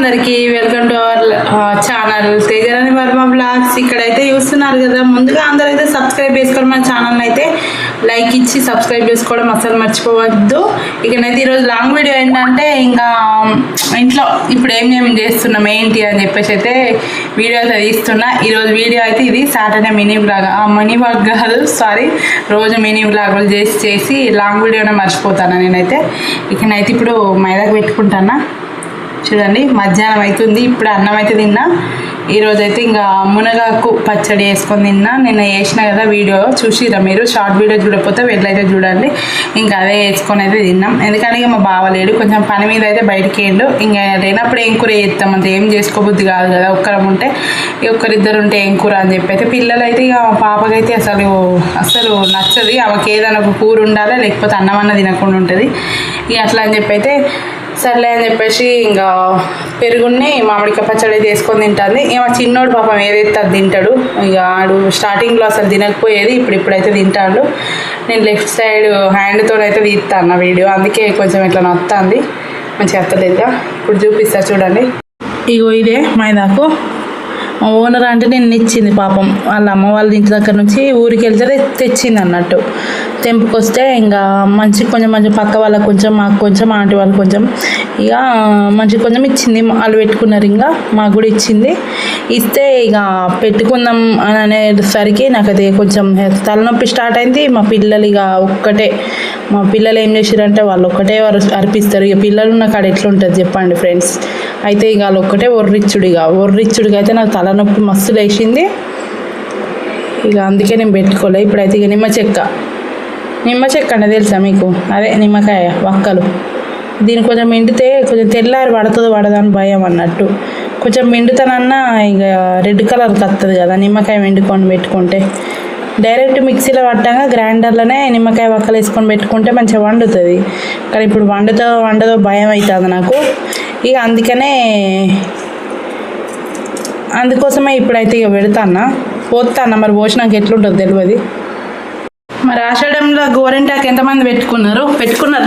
అందరికీ welcome to our channel Tejarani Varma blogs. ఇక్కడైతే చూస్తున్నారు కదా, ముందుగా అందరూ అయితే సబ్స్క్రైబ్ చేసుకోవడం, మన ఛానల్ అయితే లైక్ ఇచ్చి సబ్స్క్రైబ్ చేసుకోవడం అసలు మర్చిపోవద్దు. ఇక్కడైతే ఈరోజు లాంగ్ వీడియో ఏంటంటే, ఇంకా ఇంట్లో ఇప్పుడు ఏం చేస్తున్నాం ఏంటి అని చెప్పేసి అయితే వీడియో అయితే తీస్తున్నా. ఈరోజు వీడియో అయితే ఇది సాటర్డే మినీ బ్లాగ్ కాదు, సారీ, రోజు మినీ బ్లాగులు చేసి లాంగ్ వీడియోనే మర్చిపోతాను నేనైతే. ఇక్కడైతే ఇప్పుడు మైదాకు పెట్టుకుంటానా చూడండి. మధ్యాహ్నం అవుతుంది, ఇప్పుడు అన్నం అయితే తిన్నా. ఈరోజు అయితే ఇంకా మునగాకు పచ్చడి వేసుకొని తిన్నా. నిన్న వేసిన కదా వీడియో చూసిరా మీరు, షార్ట్ వీడియో చూడకపోతే వెళ్ళైతే చూడండి. ఇంకా అదే వేసుకొని అయితే తిన్నాం. ఎందుకంటే ఇక మా బావ లేడు, కొంచెం పని మీద అయితే బయటికి వేయండు. ఇంకా లేనప్పుడు ఏం కూర చేస్తాం, అంత ఏం చేసుకోబుద్ది కాదు కదా, ఒక్కరం ఉంటే. ఒక్కరిద్దరు ఉంటే ఏం కూర అని చెప్పి అయితే పిల్లలు అయితే ఇక పాపకైతే అసలు నచ్చది. ఆమెకి ఏదైనా ఒక కూర ఉండాలి, లేకపోతే అన్నం అన్న తినకుండా ఉంటుంది. ఇక అట్లా అని చెప్పి అయితే సర్లే అని చెప్పేసి ఇంకా పెరుగుని మామిడికాయ పచ్చడి అయితే వేసుకొని తింటుంది. ఇక మా చిన్నోడు పాపం ఏదైతే అది తింటాడు. ఇక ఆడు స్టార్టింగ్లో అసలు తినకపోయేది, ఇప్పుడైతే తింటాడు. నేను లెఫ్ట్ సైడ్ హ్యాండ్తో అయితే తీస్తాను వీడియో, అందుకే కొంచెం ఇట్లా నొత్తుంది, మంచిగా వస్తలేదు. ఇప్పుడు చూపిస్తా చూడండి. ఇగో ఇదే మైదాకు. మా ఓనర్ అంటే నేను ఇచ్చింది పాపం, వాళ్ళ అమ్మ వాళ్ళ ఇంటి దగ్గర నుంచి ఊరికి వెళ్తే తెచ్చింది అన్నట్టు. తెంపుకొస్తే ఇంకా కొంచెం పక్క వాళ్ళకి కొంచెం, మాకు కొంచెం, ఆంటీ వాళ్ళకి కొంచెం, ఇక మంచి కొంచెం ఇచ్చింది. వాళ్ళు పెట్టుకున్నారు, ఇంకా మాకు కూడా ఇచ్చింది. ఇస్తే ఇక పెట్టుకుందాం అని అనేసరికి నాకైతే కొంచెం తలనొప్పి స్టార్ట్ అయింది. మా పిల్లలు ఏం చేసారంటే వాళ్ళు ఒక్కటే అర్పిస్తారు. ఇక పిల్లలు ఉన్న కాడ ఎట్లుంటుంది చెప్పండి ఫ్రెండ్స్. అయితే ఇక వాళ్ళు ఒక్కటే ఒర్రిచ్చుడిగా అయితే నాకు తలనొప్పి మస్తు లేచింది. ఇక అందుకే నేను పెట్టుకోలే. ఇప్పుడైతే ఇక నిమ్మ చెక్క అంటే తెలుసా మీకు, అదే నిమ్మకాయ వక్కలు. దీన్ని కొంచెం ఎండితే కొంచెం తెల్లారి పడదని భయం అన్నట్టు. కొంచెం ఎండుతానన్నా ఇక రెడ్ కలర్కి వస్తుంది కదా నిమ్మకాయ ఎండుకొని పెట్టుకుంటే. డైరెక్ట్ మిక్సీలో పట్టాక గ్రైండర్లోనే నిమ్మకాయ వక్కలు వేసుకొని పెట్టుకుంటే మంచిగా వండుతుంది. కానీ ఇప్పుడు వండదో భయం అవుతుంది నాకు. ఇక అందుకోసమే ఇప్పుడైతే ఇక పోతాను. మరి పోసినాక ఎట్లుంటుందో తెలియదు. మరి ఆషాఢంలో గోరెంటాకు ఎంతమంది పెట్టుకున్నారు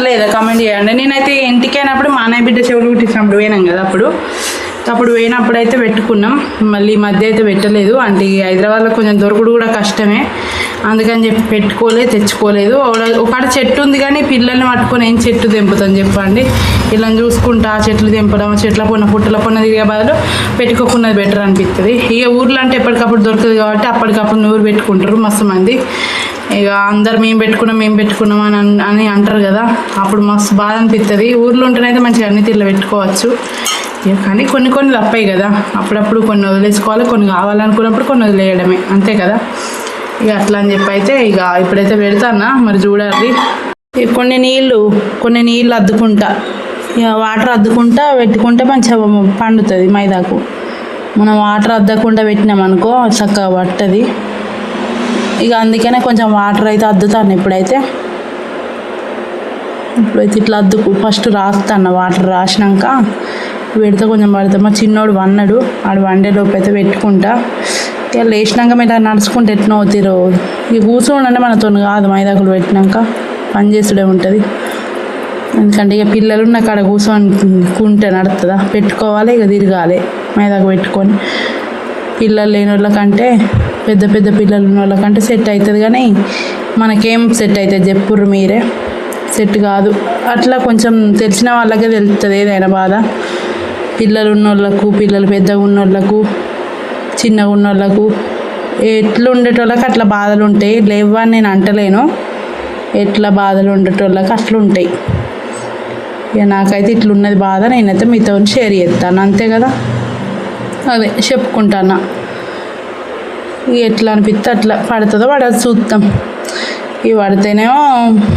లేదా కామెంట్ చేయండి. నేనైతే ఇంటికి అయినప్పుడు మా అన్నయ్య బిడ్డ చెవులు కుట్టించినప్పుడు పోయినాం కదా, అప్పుడు పోయినప్పుడు అయితే పెట్టుకున్నాం. మళ్ళీ ఈ మధ్య అయితే పెట్టలేదు. అంటే హైదరాబాద్లో కొంచెం దొరకడు కూడా కష్టమే, అందుకని చెప్పి తెచ్చుకోలేదు. ఒకటి చెట్టు ఉంది కానీ పిల్లల్ని పట్టుకొని ఏం చెట్టు తెంపుతాను చెప్పండి. ఇలా చూసుకుంటా చెట్లు తెంపడం, చెట్ల పుట్టల తిరిగే బదులు పెట్టుకోకున్నది బెటర్ అనిపిస్తుంది. ఇక ఊర్లో అంటే ఎప్పటికప్పుడు దొరుకుతుంది కాబట్టి అప్పటికప్పుడు నూరు పెట్టుకుంటారు మస్తు మంది. ఇక అందరు మేము పెట్టుకున్నాం అని అంటారు కదా, అప్పుడు మస్తు బాధ అనిపిస్తుంది. ఊర్లో ఉంటేనైతే మంచిగా అన్ని తీర్లు పెట్టుకోవచ్చు. కానీ కొన్ని తప్పాయి కదా, అప్పుడప్పుడు కొన్ని వదిలేసుకోవాలి, కొన్ని కావాలనుకున్నప్పుడు కొన్ని వదిలేయడమే, అంతే కదా. ఇక అట్లా అని చెప్పి అయితే ఇక ఇప్పుడైతే పెడతానా, మరి చూడాలి. కొన్ని నీళ్ళు అద్దుకుంటా, ఇక వాటర్ అద్దుకుంటా పెట్టుకుంటే మంచిగా పండుతుంది మైదాకు. మనం వాటర్ అద్దకుండా పెట్టినామనుకో చక్కగా పట్టది. ఇక అందుకనే కొంచెం వాటర్ అయితే అద్దుతాను. ఇప్పుడైతే ఇట్లా ఫస్ట్ రాస్తాను. వాటర్ రాసినాక పెడితే కొంచెం పడతా. మా చిన్నోడు వన్నాడు, ఆడు వండేలోపు అయితే పెట్టుకుంటా. ఇక లేచినాక మీరు నడుచుకుంటే ఎట్లా అవుతారో. ఇక కూర్చోండి మనతో కాదు, మైదాకులు పెట్టినాక పని చేసుడే ఉంటుంది. ఎందుకంటే ఇక పిల్లలు ఉన్న కాడ కూర్చోనుకుంటే నడుతుందా, పెట్టుకోవాలి, ఇక తిరగాలి మైదాకు పెట్టుకొని. పిల్లలు లేని వాళ్ళకంటే పెద్ద పిల్లలు ఉన్న వాళ్ళకంటే సెట్ అవుతుంది, కానీ మనకేం సెట్ అవుతుంది చెప్పుర్రు మీరే, సెట్ కాదు. అట్లా కొంచెం తెలిసిన వాళ్ళకే తెలుస్తుంది ఏదైనా బాధ. పిల్లలు ఉన్నోళ్ళకు, పిల్లలు పెద్దగా ఉన్నోళ్ళకు, చిన్నగా ఉన్నోళ్ళకు, ఎట్లా ఉండేటోళ్ళకి అట్లా బాధలు ఉంటాయి. లేవని నేను అంటలేను, ఎట్లా బాధలు ఉండేటోళ్ళకి అట్లా ఉంటాయి. ఇక నాకైతే ఇట్లున్నది బాధ, నేనైతే మీతో షేర్ చేస్తాను, అంతే కదా. అదే చెప్పుకుంటాను. ఎట్లా అనిపిస్తే అట్లా పడుతుందో పడదు చూద్దాం. ఇవి పడితేనేమో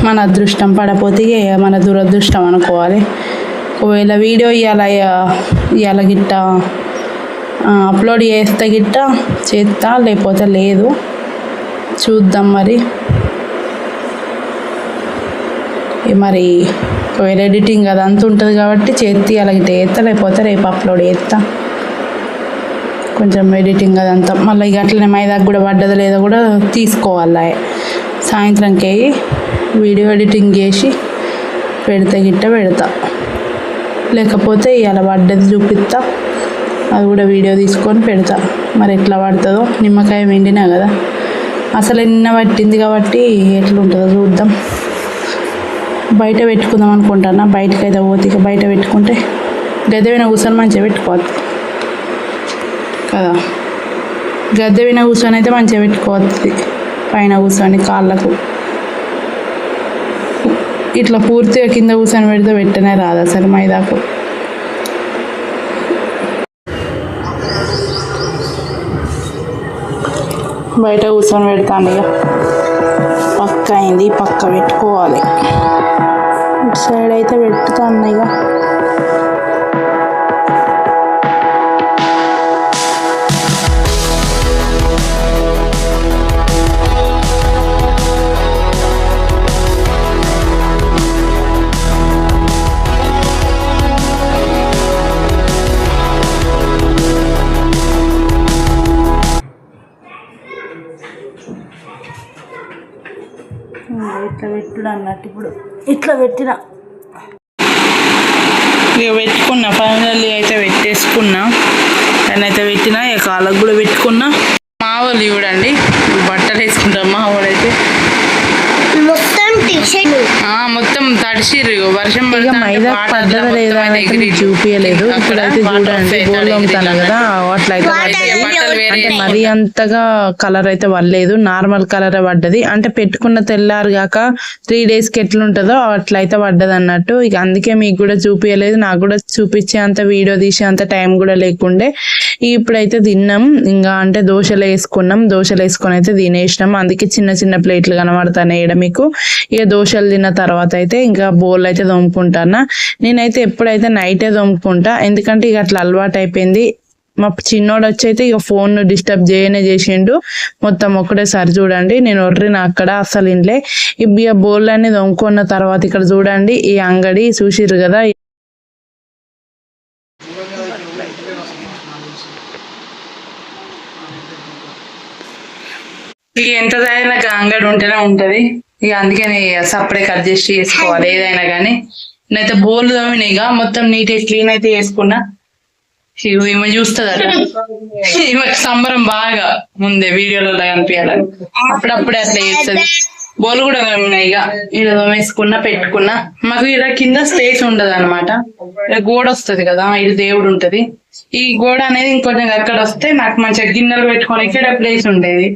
మన అదృష్టం, పడపోతే మన దురదృష్టం అనుకోవాలి. ఒకవేళ వీడియో ఇవాళ గిట్ట అప్లోడ్ చేస్తే చేస్తా, లేకపోతే లేదు, చూద్దాం. మరి ఒకవేళ ఎడిటింగ్ అదంతా ఉంటుంది కాబట్టి చేస్తే అలా చేస్తా, లేకపోతే రేపు అప్లోడ్ చేస్తా. కొంచెం ఎడిటింగ్ అదంతా మళ్ళీ ఇక అట్లనే మైదాకు కూడా పడ్డదో లేదో కూడా తీసుకోవాలి. సాయంత్రంకి వీడియో ఎడిటింగ్ చేసి పెడతా. లేకపోతే ఇవాళ పడ్డది చూపిస్తా, అది కూడా వీడియో తీసుకొని పెడతా. మరి ఎట్లా పడుతుందో, నిమ్మకాయ వెండినా కదా, అసలు నిన్న పట్టింది కాబట్టి ఎట్లుంటుందో చూద్దాం. బయట పెట్టుకుందాం అనుకుంటానా, బయటకైతే పోతే ఇక బయట పెట్టుకుంటే గద్దె విన కూర్చొని మంచిగా పెట్టుకోవద్దు కదా. గద్దె విన కూర్చొని అయితే మంచిగా పెట్టుకోవద్దు, పైన కూర్చొని కాళ్ళకు ఇట్లా పూర్తిగా కింద కూర్చొని పెడితే పెట్టనే రాదు అసలు మైదాకు. బయట కూర్చొని పెడతాను ఇక, పక్క అయింది, పక్క పెట్టుకోవాలి. ఇటు సైడ్ అయితే పెట్టుతాను ఇక. ఇట్లా పెట్టుడు అన్నట్టు, ఇప్పుడు ఇట్లా పెట్టిన ఇక పెట్టుకున్నా, ఫైనల్లీ అయితే పెట్టేసుకున్నా. నేనైతే పెట్టినా, ఇక కాళ్ళకు కూడా పెట్టుకున్నా. మా వాళ్ళు చూడండి బట్టలు వేసుకుంటాం, మా వాళ్ళు అయితే మొత్తం తడిసిర్రు. వర్షం చూపించలేదు. ఇప్పుడైతే చూడండి బోర్లు అమ్ముతాను కదా, అట్లయితే మరీ అంతగా కలర్ అయితే పడలేదు, నార్మల్ కలర్ పడ్డది. అంటే పెట్టుకున్న తెల్లారు కాక 3 daysకి ఎట్లుంటుందో అట్లయితే పడ్డది అన్నట్టు. ఇక అందుకే మీకు కూడా చూపించలేదు, నాకు కూడా చూపించే అంత వీడియో తీసే అంత టైం కూడా లేకుండే. ఇప్పుడైతే తిన్నాం, ఇంకా అంటే దోశలు వేసుకున్నాం, దోశలు వేసుకొని అయితే తినేసినాం. అందుకే చిన్న చిన్న ప్లేట్లు కనబడతాయి ఇక్కడ మీకు. ఇక దోశలు తిన్న తర్వాత అయితే ఇంకా బోల్ అయితే తోముకుంటానా. నేనైతే ఎప్పుడైతే నైటే తోముకుంటా, ఎందుకంటే ఇక అట్లా అలవాటు అయిపోయింది. మా చిన్నోడు వచ్చి అయితే ఇక ఫోన్ డిస్టర్బ్ చేసిండు మొత్తం ఒకటేసారి. చూడండి నేను ఒర్రిన అక్కడ అసలు ఇంట్లే. ఇక బోల్ అన్ని తోముకున్న తర్వాత ఇక్కడ చూడండి ఈ అంగడి చూసిర్రు కదా, ఇక ఎంత అయినా అంగడి ఉంటేనే ఉంటది. ఇక అందుకని సపరేట్ అడ్జస్ట్ చేసుకోవాలి ఏదైనా కానీ. నేనైతే బోర్లు తోమినా, ఇక మొత్తం నీట్గా క్లీన్ అయితే చేసుకున్నా. ఈమె చూస్తుంది అట, ఈమెకు సంబరం బాగా ముందే వీడియోలలో కనిపించాలని, అప్పుడప్పుడే అట్లా చేస్తుంది. బోర్లు కూడా తోమినా, ఇక ఇలా తోమేసుకున్నా పెట్టుకున్నా. మాకు ఇలా కింద స్పేస్ ఉండదు అనమాట, గోడ వస్తుంది కదా, ఇది దేవుడు ఉంటది. ఈ గోడ అనేది ఇంకొంచెం అక్కడ వస్తే నాకు మంచిగా గిన్నెలు పెట్టుకొని ఇక్కడ ప్లేస్ ఉండేది.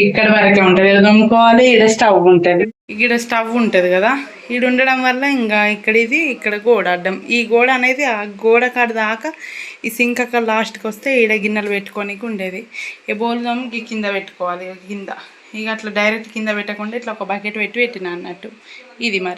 ఇక్కడ వరకే ఉంటది, తోముకోవాలి. ఇక్కడ స్టవ్ ఉంటది, ఇక్కడ స్టవ్ ఉంటది కదా, ఇది ఉండడం వల్ల ఇంకా ఇక్కడ గోడ అడ్డం. ఈ గోడ అనేది ఆ గోడ కాడ దాకా ఈ సింక్ అక్కడ లాస్ట్కి వస్తే ఈడ గిన్నెలు పెట్టుకోనికి ఉండేది. ఈ బోల్దాం కింద పెట్టుకోవాలి కింద. ఇక అట్లా డైరెక్ట్ కింద పెట్టకుండా ఇట్లా ఒక బకెట్ పెట్టినా అన్నట్టు. ఇది మరి